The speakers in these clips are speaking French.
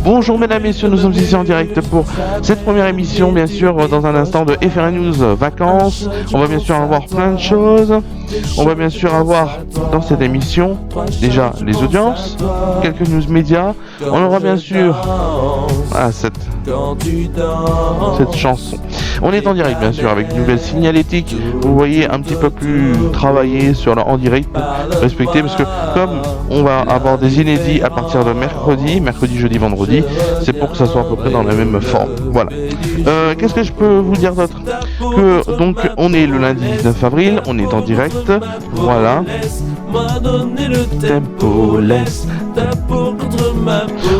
Bonjour mesdames, messieurs, nous sommes ici en direct pour cette première émission, bien sûr, dans un instant de FR News Vacances. On va bien sûr avoir plein de choses. On va bien sûr avoir dans cette émission déjà les audiences, quelques news médias. On aura bien sûr cette chanson. On est en direct bien sûr avec une nouvelle signalétique. Vous voyez un petit peu plus travaillé sur le en direct pour respecter, parce que comme on va avoir des inédits à partir de mercredi, jeudi, vendredi, c'est pour que ça soit à peu près dans la même forme. Voilà. Qu'est-ce que je peux vous dire d'autre? Que donc on est le lundi 9 avril, on est en direct. Voilà. Tempo laisse.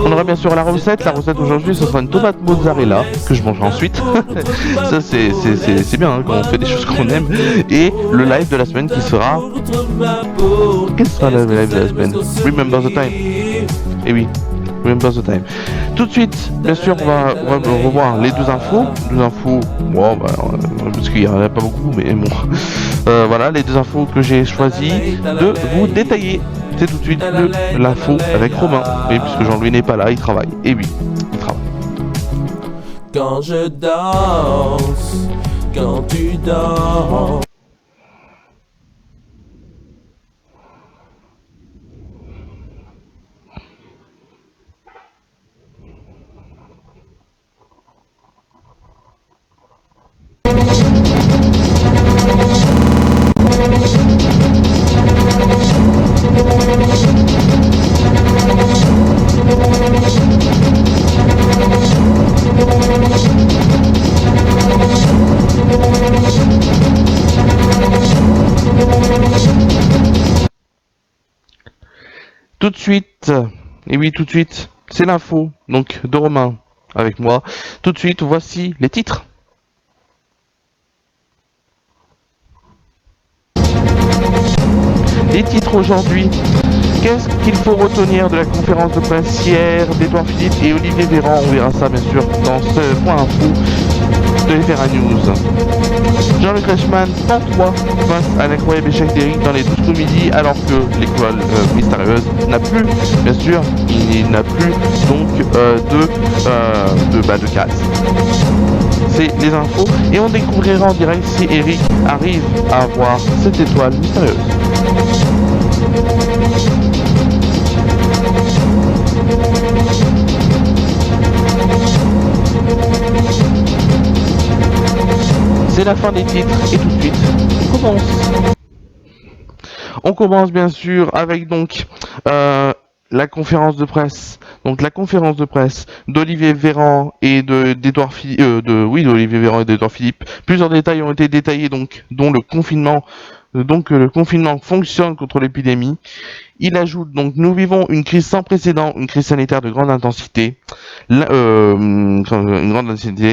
On aura bien sûr la recette. La recette aujourd'hui, ce sera une tomate mozzarella que je mangerai ensuite. Ça c'est bien hein, quand on fait des choses qu'on aime. Et le live de la semaine qui sera... Qu'est-ce que sera le live de la semaine? Remember the time. Eh oui, Remember the time. Tout de suite, bien sûr, on va revoir les deux infos. Bon, parce qu'il n'y en a pas beaucoup, mais bon. Voilà, les deux infos que j'ai choisi de vous détailler. C'est tout de suite l'info avec Romain. Et puisque Jean-Louis n'est pas là, il travaille. Et oui, il travaille. Quand je danse, quand tu dors. Tout de suite, et oui tout de suite, c'est l'info, donc de Romain avec moi. Tout de suite, voici les titres. Les titres aujourd'hui. Qu'est-ce qu'il faut retenir de la conférence de presse hier d'Edouard Philippe et Olivier Véran? On verra ça bien sûr dans ce point info de FR News. Jean-Luc Reichmann pantois face à l'incroyable échec d'Eric dans les 12 comédies, alors que l'école mystérieuse n'a plus, bien sûr, il n'a plus donc de case. C'est les infos et on découvrira en direct si Eric arrive à avoir cette étoile mystérieuse. C'est la fin des titres et tout de suite, on commence. On commence bien sûr avec donc la conférence de presse. Donc la conférence de presse d'Olivier Véran et d'Edouard Philippe, d'Olivier Véran et d'Edouard Philippe. Plusieurs détails ont été détaillés donc, dont le confinement. Donc le confinement fonctionne contre l'épidémie. Il ajoute donc: nous vivons une crise sans précédent, une crise sanitaire de grande intensité.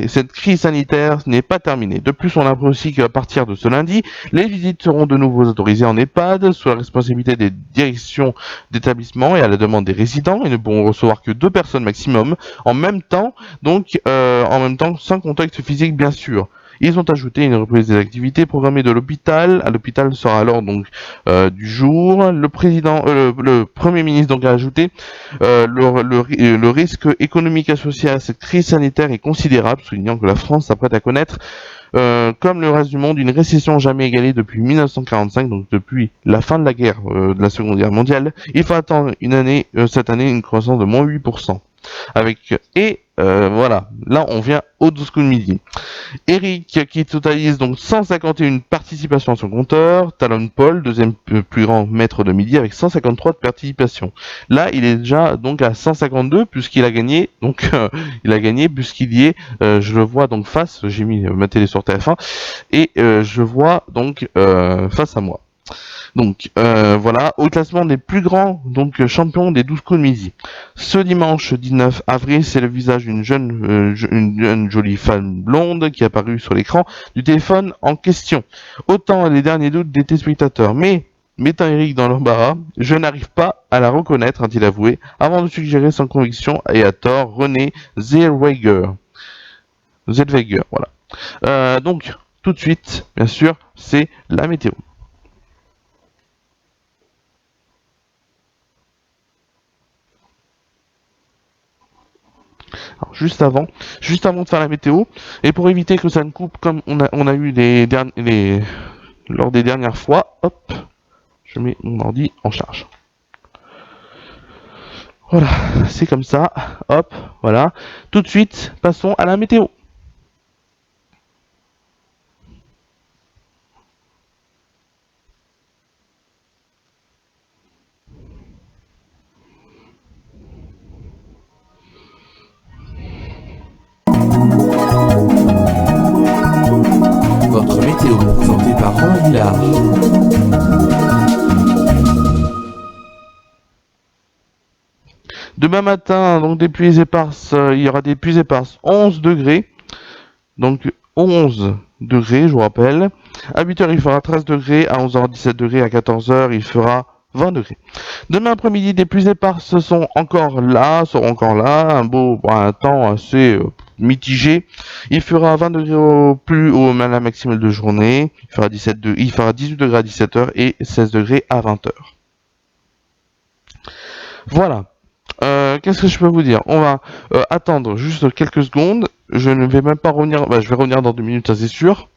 Cette crise sanitaire n'est pas terminée. De plus, on apprend aussi qu'à partir de ce lundi, les visites seront de nouveau autorisées en EHPAD, sous la responsabilité des directions d'établissement et à la demande des résidents. Ils ne pourront recevoir que 2 personnes maximum en même temps, sans contact physique bien sûr. Ils ont ajouté une reprise des activités programmées de l'hôpital. À l'hôpital sera alors donc du jour. Le Premier ministre donc a ajouté le risque économique associé à cette crise sanitaire est considérable, soulignant que la France s'apprête à connaître, comme le reste du monde, une récession jamais égalée depuis 1945, donc depuis la fin de la guerre de la Seconde Guerre mondiale. Il faut attendre cette année une croissance de moins 8%. Voilà, là on vient au 12 coups de midi. Eric qui totalise donc 151 participations à son compteur. Talon Paul, deuxième plus grand maître de midi, avec 153 de participations. Là, il est déjà donc à 152 puisqu'il a gagné. Donc, il a gagné puisqu'il y est. Je le vois donc face. J'ai mis ma télé sur TF1 et je vois donc face à moi. Donc voilà, au classement des plus grands donc champions des 12 coups de midi. Ce dimanche 19 avril, c'est le visage d'une jeune jolie femme blonde qui est apparue sur l'écran du téléphone en question. Autant les derniers doutes des téléspectateurs, mais mettant Eric dans l'embarras, je n'arrive pas à la reconnaître, a-t-il avoué, avant de suggérer sans conviction et à tort René Zellweger. Voilà. Donc tout de suite, bien sûr, c'est la météo. juste avant de faire la météo, et pour éviter que ça ne coupe comme on a eu lors des dernières fois, hop, je mets mon ordi en charge. Voilà, c'est comme ça, hop, voilà. Tout de suite, passons à la météo. Votre météo présentée par Romain Villard. Demain matin, donc des pluies éparses, il y aura des pluies éparses 11 degrés. Donc 11 degrés, je vous rappelle. À 8h, il fera 13 degrés. À 11h, 17 degrés. À 14h, il fera 20 degrés. Demain après-midi, des pluies éparses seront encore là. Un temps assez mitigé. Il fera 20 degrés au plus haut, à la maximale de journée. Il fera 18 degrés à 17h et 16 degrés à 20h. Voilà. Qu'est-ce que je peux vous dire? On va attendre juste quelques secondes. Je ne vais même pas revenir. Je vais revenir dans 2 minutes, ça c'est sûr.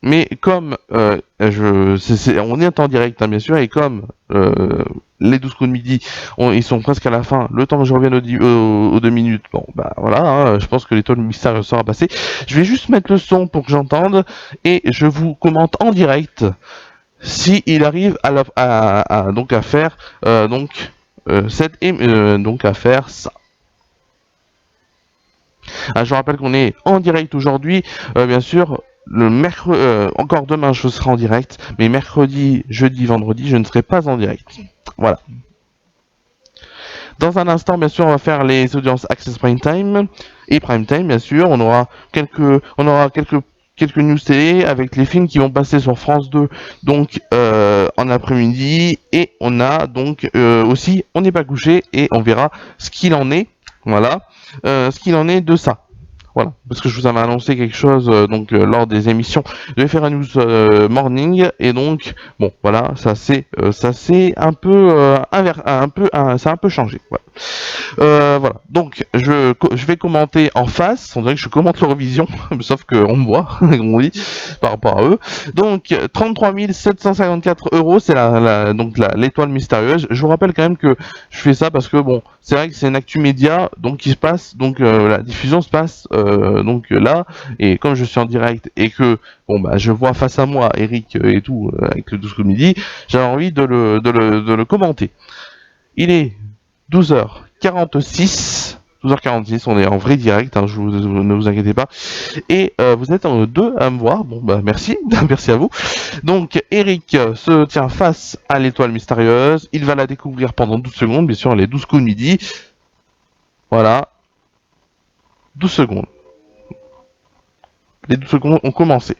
Mais comme on est en direct, hein, bien sûr, et comme les 12 coups de midi, ils sont presque à la fin, le temps que je revienne aux 2 minutes, bon, bah voilà, hein, je pense que l'étoile mystérieuse sera passée. Je vais juste mettre le son pour que j'entende, et je vous commente en direct si il arrive à faire à faire ça. Je vous rappelle qu'on est en direct aujourd'hui, bien sûr. Le mercredi, encore demain, je serai en direct, mais mercredi, jeudi, vendredi, je ne serai pas en direct. Voilà. Dans un instant, bien sûr, on va faire les audiences Access Prime Time et Prime Time, bien sûr. On aura quelques news télé avec les films qui vont passer sur France 2 donc en après-midi, et on a donc aussi On n'est pas couché, et on verra ce qu'il en est, voilà, ce qu'il en est de ça. Voilà, parce que je vous avais annoncé quelque chose lors des émissions. Je vais faire un news morning, et donc bon voilà, ça c'est un peu ça a un peu changé. Voilà. Donc je vais commenter en face. On dirait que je commente l'Eurovision, sauf qu'on me voit, comme on dit, par rapport à eux. Donc 33 754 €, c'est l'étoile mystérieuse. Je vous rappelle quand même que je fais ça parce que bon, c'est vrai que c'est une actu média, donc qui se passe, la diffusion se passe là, et comme je suis en direct et que bon bah je vois face à moi Eric et tout avec le 12 midi, j'avais envie de le commenter. Il est 12h46. 12h46, on est en vrai direct, hein, ne vous inquiétez pas. Et vous êtes en deux à me voir. Bon bah merci, merci à vous. Donc Eric se tient face à l'étoile mystérieuse. Il va la découvrir pendant 12 secondes, bien sûr, les 12 coups de midi. Voilà. 12 secondes. Les 12 secondes ont commencé.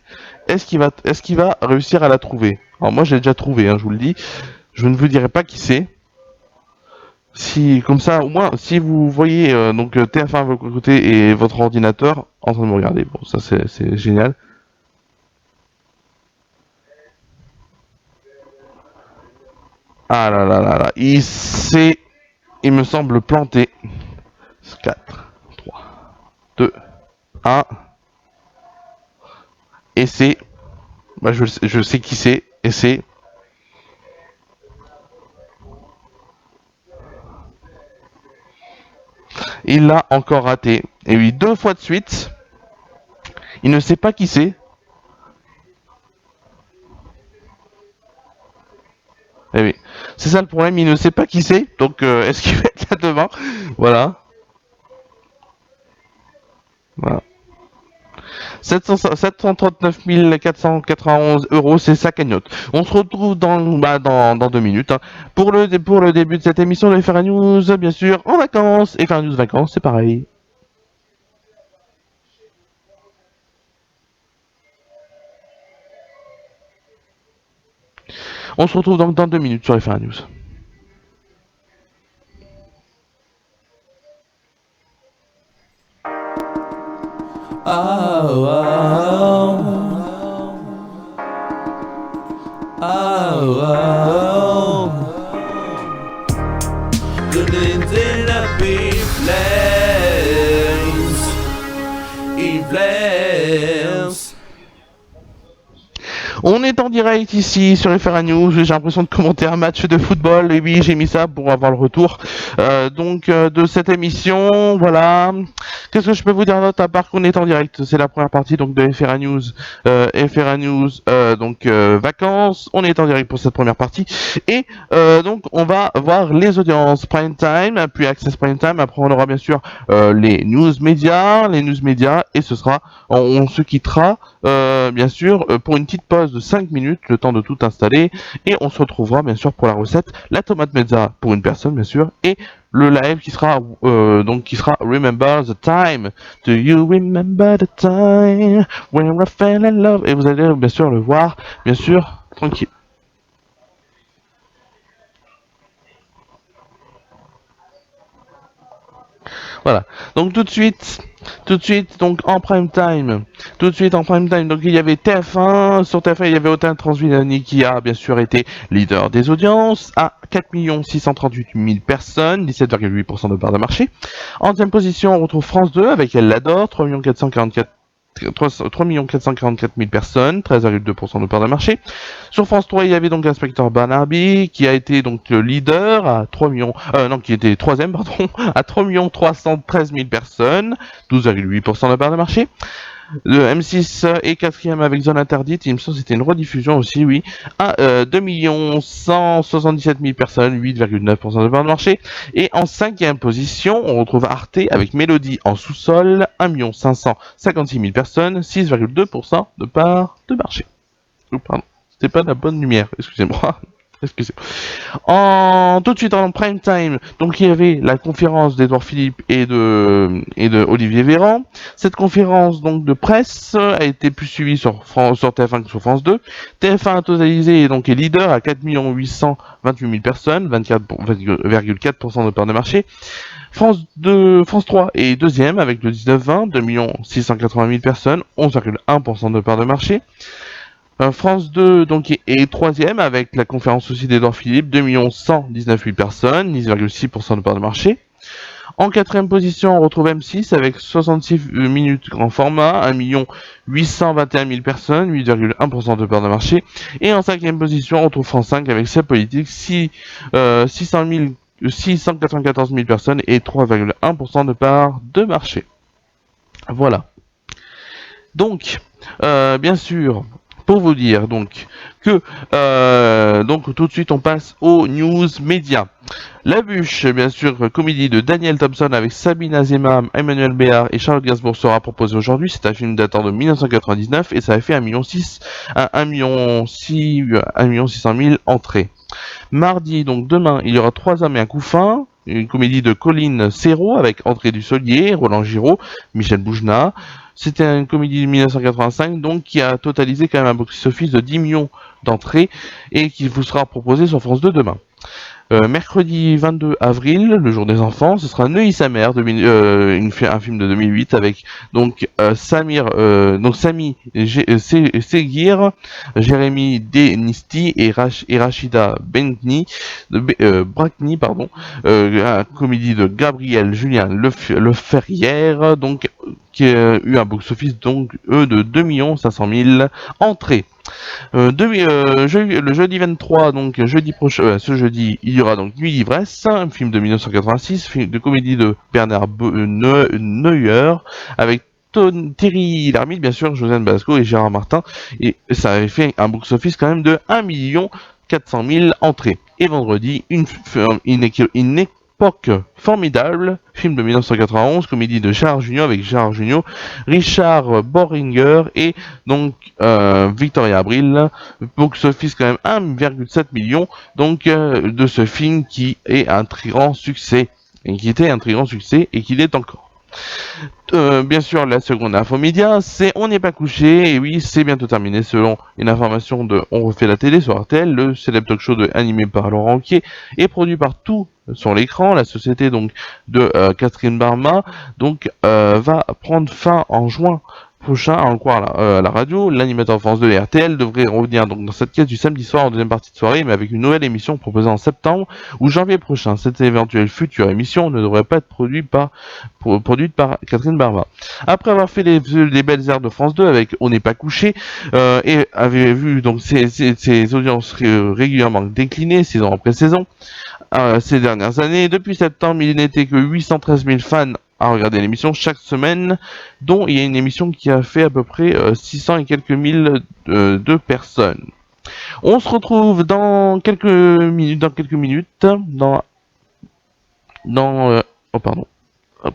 Est-ce qu'il va réussir à la trouver? Alors moi j'ai déjà trouvé, hein, je vous le dis. Je ne vous dirai pas qui c'est. Si, comme ça, au moins, si vous voyez TF1 à votre côté et votre ordinateur en train de me regarder, bon, ça c'est génial. Ah là là là là, il me semble planté. 4, 3, 2, 1. Et c'est, je sais qui c'est, et c'est. Il l'a encore raté. Et oui, 2 fois de suite. Il ne sait pas qui c'est. Eh oui, c'est ça le problème, il ne sait pas qui c'est. Donc, est-ce qu'il va être là demain? Voilà. Voilà. 739 491 €, c'est sa cagnotte. On se retrouve dans 2 minutes, hein, pour le début de cette émission de FR News, bien sûr, en vacances. Et FR News vacances, c'est pareil. On se retrouve donc dans 2 minutes sur FR News. Oh, oh, oh, oh. The Lindsay Flames. On est en direct ici sur FR News. J'ai l'impression de commenter un match de football. Et oui, j'ai mis ça pour avoir le retour de cette émission. Voilà. Qu'est-ce que je peux vous dire d'autre à part qu'on est en direct? C'est la première partie donc de FR News. FR News vacances. On est en direct pour cette première partie. Et donc on va voir les audiences prime time, puis Access prime time. Après on aura bien sûr les news médias, et ce sera on se quittera bien sûr pour une petite pause de 5 minutes, le temps de tout installer, et on se retrouvera bien sûr pour la recette, la tomate mezza pour une personne bien sûr, et le live qui sera Remember the Time. Do you remember the time when I fell in love? Et vous allez bien sûr le voir, bien sûr, tranquille. Voilà. Donc tout de suite, donc en prime time, donc il y avait TF1, sur TF1 il y avait Autain Transvillani qui a bien sûr été leader des audiences à 4 638 000 personnes, 17,8% de part de marché. En deuxième position, on retrouve France 2 avec Elle l'adore, 3 444 000 personnes, 13,2% de part de marché. Sur France 3, il y avait donc l'inspecteur Barnaby qui a été donc le leader à 3 millions, qui était troisième, pardon, à 3 313 000 personnes, 12,8% de part de marché. Le M6 est quatrième avec Zone Interdite, il me semble que c'était une rediffusion aussi, oui, à 2 177 000 personnes, 8,9% de part de marché. Et en cinquième position, on retrouve Arte avec Mélodie en sous-sol, 1 556 000 personnes, 6,2% de part de marché. Oh, pardon, c'était pas la bonne lumière, excusez-moi. Tout de suite en prime time, donc il y avait la conférence d'Edouard Philippe et de Olivier Véran. Cette conférence donc de presse a été plus suivie sur TF1 que sur France 2. TF1 a totalisé donc est leader à 4 828 000 personnes, 24,4% de part de marché. France 3 est deuxième avec le 19-20, 2 680 000 personnes, 11,1% de part de marché. France 2 donc est troisième avec la conférence aussi d'Edouard Philippe, 2 119 000 personnes, 10,6% de part de marché. En quatrième position, on retrouve M6 avec 66 minutes grand format, 1 821 000 personnes, 8,1% de part de marché. Et en cinquième position, on retrouve France 5 avec sa politique, 694 000 personnes et 3,1% de part de marché. Voilà. Donc, bien sûr, pour vous dire donc que donc tout de suite on passe aux news médias. La Bûche, bien sûr, comédie de Daniel Thompson avec Sabine Azema, Emmanuel Béard et Charlotte Gainsbourg sera proposée aujourd'hui. C'est un film datant de 1999 et ça a fait 1,6 million 600 000 entrées. Mardi, donc demain, il y aura 3 hommes et un couffin, une comédie de Colline Serrault avec André Dussolier, Roland Giraud, Michel Boujna. C'était une comédie de 1985, donc qui a totalisé quand même un box-office de 10 millions d'entrées et qui vous sera proposé sur France 2 demain. Mercredi 22 avril, le jour des enfants, ce sera Neuilly sa mère, un film de 2008 avec donc Sami Seguir, Jérémy Denisti et Rachida Brakni, une comédie de Gabriel Julien Leferrière, donc qui a eu un box-office donc de 2 500 000 entrées. Le jeudi 23, donc jeudi prochain, ce jeudi, il y aura donc Nuit d'ivresse, un film de 1986, film de comédie de Bernard Neuer, avec Thierry Lhermitte, bien sûr, Josiane Balasco et Gérard Martin, et ça avait fait un box-office quand même de 1 400 000 entrées. Et vendredi, une époque formidable, film de 1991, comédie de Gérard Jugnot avec Gérard Jugnot, Richard Boringer et donc Victoria Abril, box-office quand même 1,7 million donc de ce film qui est un très grand succès et qui était un très grand succès et qui l'est encore. Bien sûr, la seconde info média, c'est On n'est pas couché, et oui, c'est bientôt terminé selon une information de On refait la télé sur RTL, le célèbre talk show animé par Laurent Ruquier et produit par Tout sur l'écran. La société donc de Catherine Barma donc va prendre fin en juin prochain, à en croire à la radio, l'animateur France 2 et RTL devrait revenir donc dans cette caisse du samedi soir en deuxième partie de soirée, mais avec une nouvelle émission proposée en septembre ou janvier prochain. Cette éventuelle future émission ne devrait pas être produite par Catherine Barba. Après avoir fait les belles heures de France 2 avec On n'est pas couché, et avait vu donc ses audiences régulièrement décliner saison après saison, ces dernières années. Depuis septembre, il n'était que 813 000 fans à regarder l'émission chaque semaine, dont il y a une émission qui a fait à peu près 600 et quelques mille de personnes. On se retrouve dans quelques minutes, oh pardon, hop,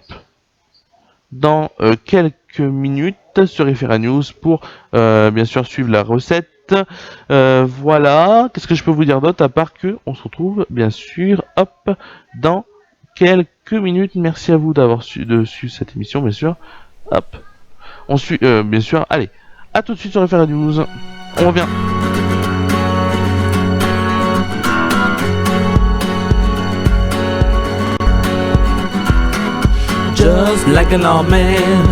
dans quelques minutes sur Efera News pour bien sûr suivre la recette. Voilà, qu'est-ce que je peux vous dire d'autre à part que on se retrouve bien sûr dans quelques minutes. Merci à vous d'avoir suivi cette émission, bien sûr. Hop, on suit bien sûr. Allez, à tout de suite sur Efera News. On revient. Just like an old man,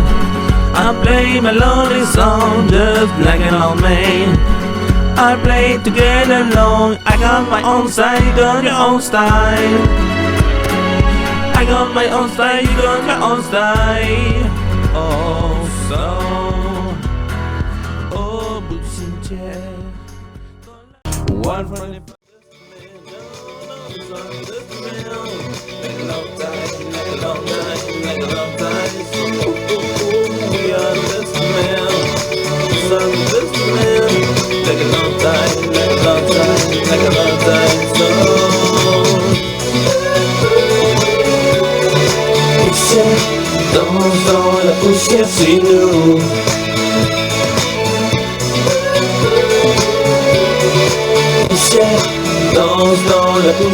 I play my lonely song. Just like an old man, I play to get along. I got my own style, you got your own style. I got my own style, you got your own style. Oh, so, oh, boots and chair. One from the dans la poussière, c'est nous.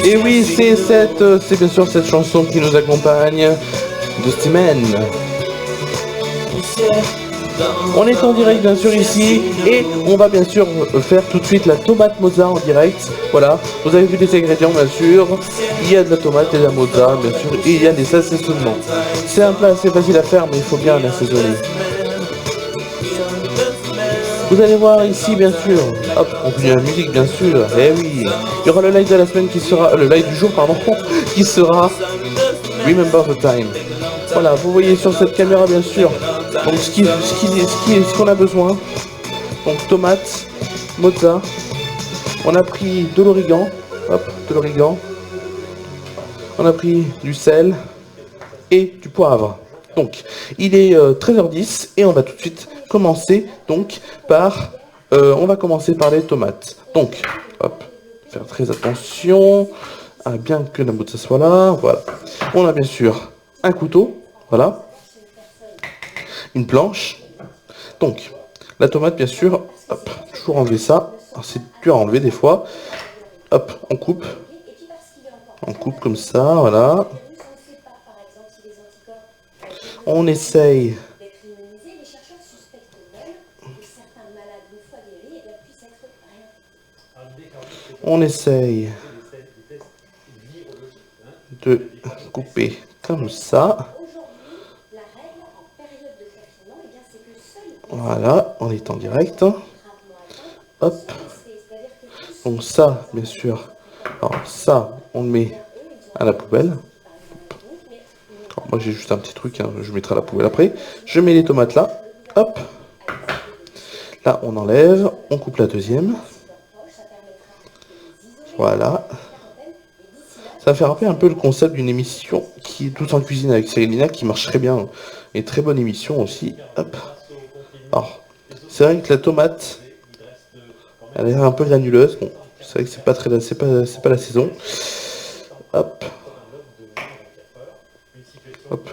Et oui, c'est bien sûr cette chanson qui nous accompagne de Stemen. On est en direct bien sûr ici et on va bien sûr faire tout de suite la tomate mozza en direct. Voilà, vous avez vu les ingrédients bien sûr. Il y a de la tomate et de la mozza bien sûr et il y a des assaisonnements. C'est un plat assez facile à faire mais il faut bien l'assaisonner. Vous allez voir ici bien sûr, hop, on finit la musique bien sûr, eh oui. Il y aura le live de la semaine qui sera, le live du jour pardon, qui sera Remember the Time. Voilà, vous voyez sur cette caméra bien sûr, donc ce qu'on a besoin, donc tomates, mozza, on a pris de l'origan, hop, de l'origan, on a pris du sel et du poivre. Donc, il est 13h10 et on va tout de suite commencer donc par, on va commencer par les tomates. Donc, hop, faire très attention à bien que la mozza soit là. Voilà. On a bien sûr un couteau, voilà, une planche. Donc, la tomate bien sûr, hop, toujours enlever ça. C'est dur à enlever des fois. Hop, on coupe comme ça, voilà. On essaye de couper comme ça. Voilà, on est en direct. Hop. Donc ça, bien sûr. Alors ça, on le met à la poubelle. Alors, moi j'ai juste un petit truc, hein, je mettrai à la poubelle après. Je mets les tomates là. Hop. Là, on enlève. On coupe la deuxième. Voilà. Ça fait rappeler un peu le concept d'une émission qui est Tout en cuisine avec Cyril qui marche très bien. Et très bonne émission aussi. Hop. Alors, c'est vrai que la tomate, elle est un peu granuleuse. Bon, c'est vrai que c'est pas la saison. Hop. Hop.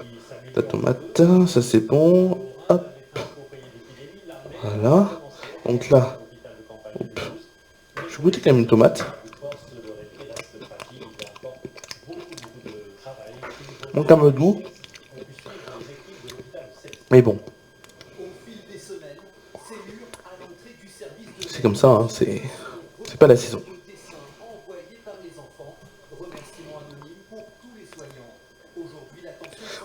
La tomate, ça c'est bon. Hop. Voilà. Donc là, hop. Je vais goûter quand même une tomate. Donc un peu doux. Mais bon. C'est comme ça, hein, c'est pas la saison.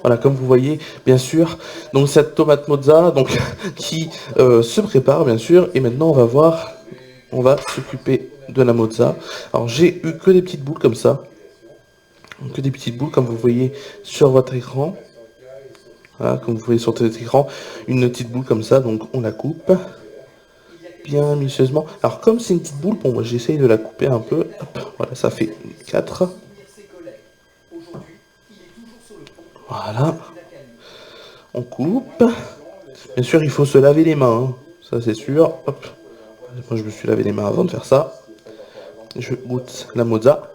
Voilà, comme vous voyez, bien sûr, donc cette tomate mozza, donc qui se prépare, bien sûr, et maintenant on va voir, on va s'occuper de la mozza. Alors j'ai eu que des petites boules comme ça, que des petites boules comme vous voyez sur votre écran. Voilà, comme vous voyez sur votre écran, une petite boule comme ça, donc on la coupe bien minutieusement. Alors comme c'est une petite boule, bon, moi j'essaye de la couper un peu. Hop, voilà, ça fait 4. Voilà. On coupe. Bien sûr, il faut se laver les mains, hein. Ça c'est sûr. Hop. Moi je me suis lavé les mains avant de faire ça. Je goûte la mozza.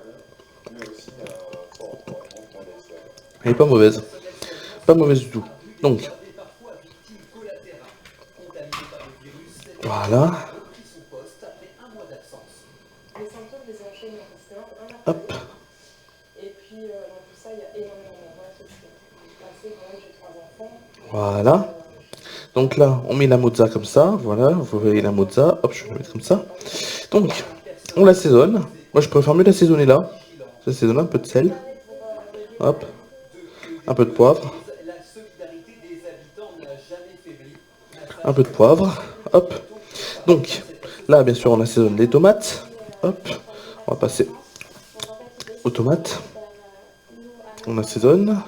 Elle est pas mauvaise. Pas mauvaise du tout. Donc. Voilà. Hop. Voilà. Donc là, on met la mozza comme ça. Voilà, vous voyez la mozza. Hop, je vais la mettre comme ça. Donc, on l'assaisonne. Moi, je préfère mieux l'assaisonner là. J'assaisonne un peu de sel. Hop. Un peu de poivre. Un peu de poivre. Hop. Donc, là, bien sûr, on assaisonne les tomates. Hop. On va passer aux tomates. On assaisonne.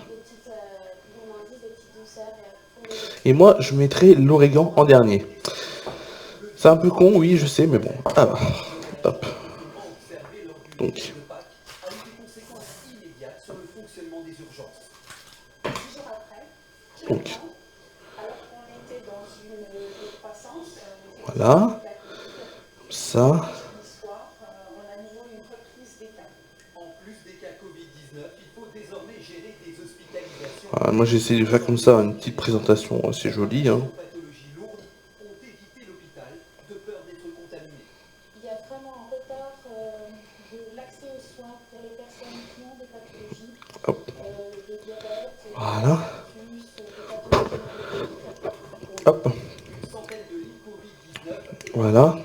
Et moi, je mettrai l'origan en dernier. C'est un peu con, oui, je sais, mais bon. Alors, hop. Donc. Donc. Voilà. Comme ça. Voilà, moi j'essaie de faire comme ça une petite présentation assez jolie. Hein. Hop. Voilà. Hop. Voilà.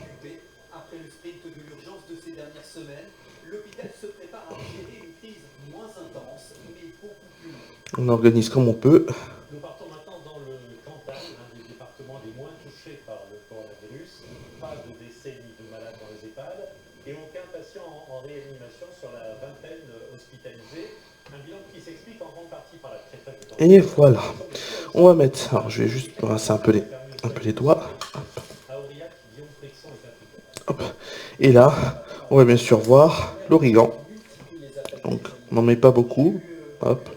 On organise comme on peut. Nous partons maintenant dans le Cantal, l'un des départements les moins touchés par le coronavirus. Pas de décès ni de malades dans les EHPAD et aucun patient en réanimation sur la vingtaine hospitalisés. Un bilan qui s'explique en grande partie par la très faible temps. Et voilà. On va mettre. Alors je vais juste brasser un peu les doigts. Hop. Hop. Et là, on va bien sûr voir l'origan. Donc on n'en met pas beaucoup. Hop.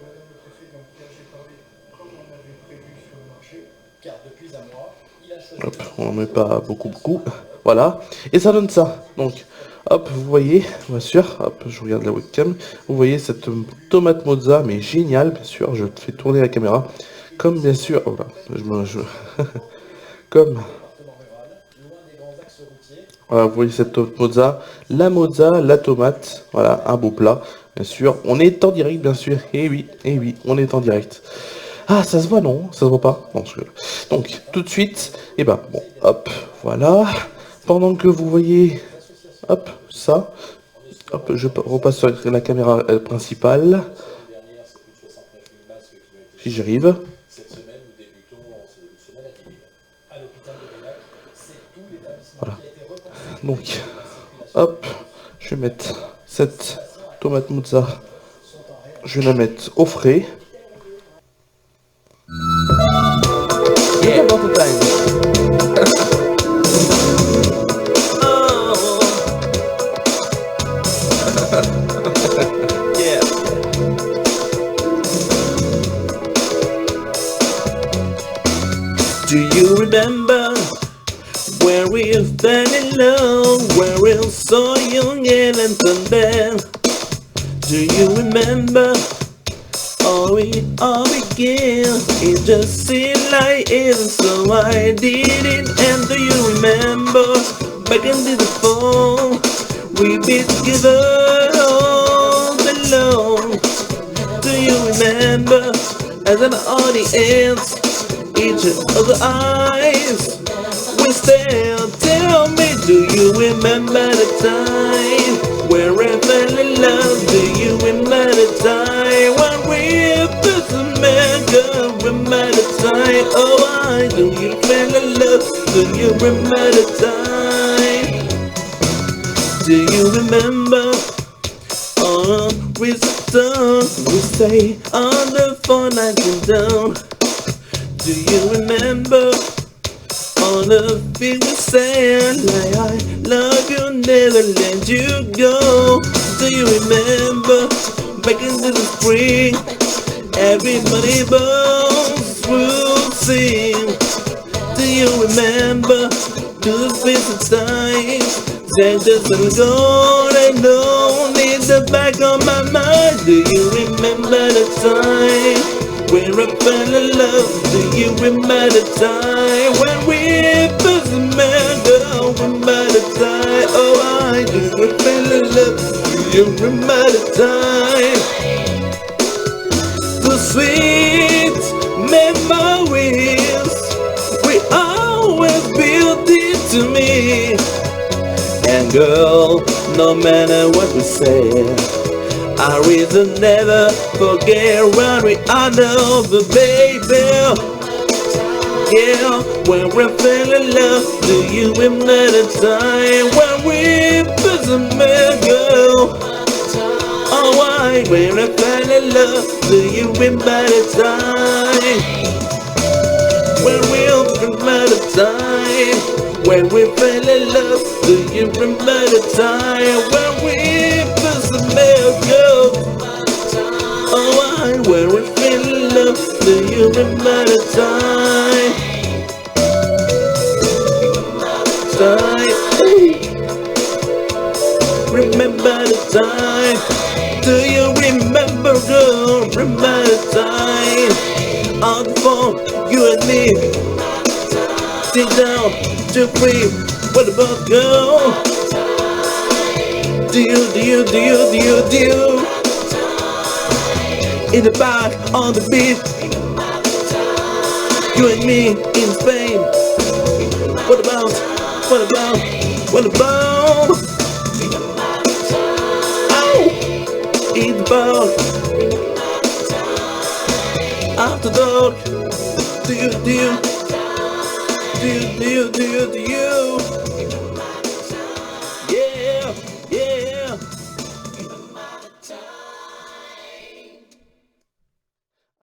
Hop, on n'en met pas beaucoup. Voilà. Et ça donne ça. Donc, hop, vous voyez, bien sûr. Hop, je regarde la webcam. Vous voyez cette tomate mozza, mais génial, bien sûr. Je te fais tourner la caméra. Comme bien sûr. Oh là, comme. Voilà, vous voyez cette tomate mozza. La mozza, la tomate. Voilà, un beau plat. Bien sûr. On est en direct, bien sûr. Et oui, on est en direct. Ah, ça se voit, non? Ça se voit pas? Non, donc, tout de suite, et ben, bon, hop, voilà. Pendant que vous voyez, hop, ça, hop, je repasse sur la caméra principale. Si j'arrive. Voilà. Donc, hop, je vais mettre cette tomate mozza, je vais la mettre au frais. Yeah. About the time. Yeah. Do you remember where we fell in love, where we were so young and tender? Do you remember? We all began, it just seemed like it, so I did it. And do you remember, back into the fall, we be together all alone? Do you remember, as an audience, each other's eyes, we still tell me, do you remember the time where I fell in love? Do you remember the time when we first was a man, girl, remember the time. Oh, I do you feel the love? Do you remember the time? Do you remember? With the sun, we stay on the phone nights and down. Do you remember? On the field we say like I love you, never let you go. Do you remember? Back into the spring, everybody bones will sing. Do you remember? To the space of time. Said just and gone, I don't need the back of my mind. Do you remember the time when I fell in love? Do you remember the time when we first met? Girl, remember the time? Oh, I do. We fell in love. Do you remember the time? The sweet memories we always built into me. And girl, no matter what we say, I will never forget when we are over, baby. Yeah, when we fell in love, do you remember the time when we first met, girl? Oh, why, when we fell in love, do you remember the time? When we remember the time when we fell in love? Do you remember the time when we first met, girl? Oh, why, when we fell in love? Do you remember the time? Remember the time? Do you remember, girl? Remember the time? On the phone, you and me, sit down to breathe. What about girl? Do you in the back on the beat? You and me in Spain. What about? Oh, in the bar after dark. Do you?